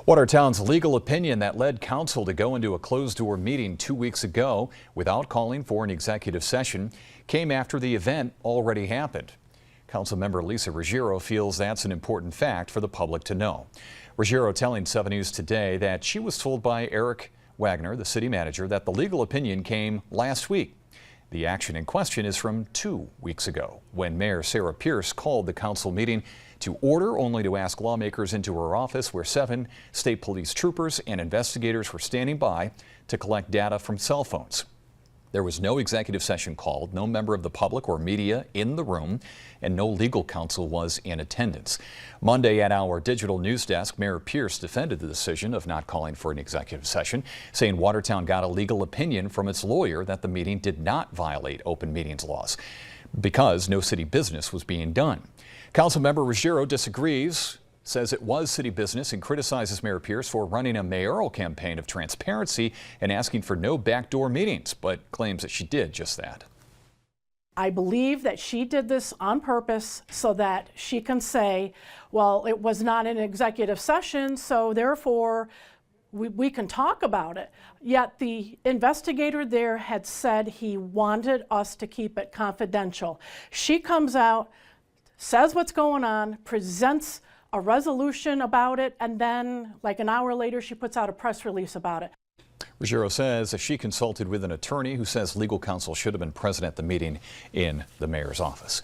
Watertown's legal opinion that led council to go into a closed-door meeting 2 weeks ago without calling for an executive session came after the event already happened. Councilmember Lisa Ruggiero feels that's an important fact for the public to know. Ruggiero telling 7 News Today that she was told by Eric Wagner, the city manager, that the legal opinion came last week. The action in question is from 2 weeks ago, when Mayor Sarah Pierce called the council meeting to order only to ask lawmakers into her office, where 7 state police troopers and investigators were standing by to collect data from cell phones. There was no executive session called, no member of the public or media in the room, and no legal counsel was in attendance. Monday at our digital news desk, Mayor Pierce defended the decision of not calling for an executive session, saying Watertown got a legal opinion from its lawyer that the meeting did not violate open meetings laws because no city business was being done. Councilmember Ruggiero disagrees, says it was city business, and criticizes Mayor Pierce for running a mayoral campaign of transparency and asking for no backdoor meetings, but claims that she did just that. I believe that she did this on purpose so that she can say, well, it was not an executive session, so therefore we can talk about it. Yet the investigator there had said he wanted us to keep it confidential. She comes out, says what's going on, presents a resolution about it, and then like an hour later she puts out a press release about it. Ruggiero says that she consulted with an attorney who says legal counsel should have been present at the meeting in the mayor's office.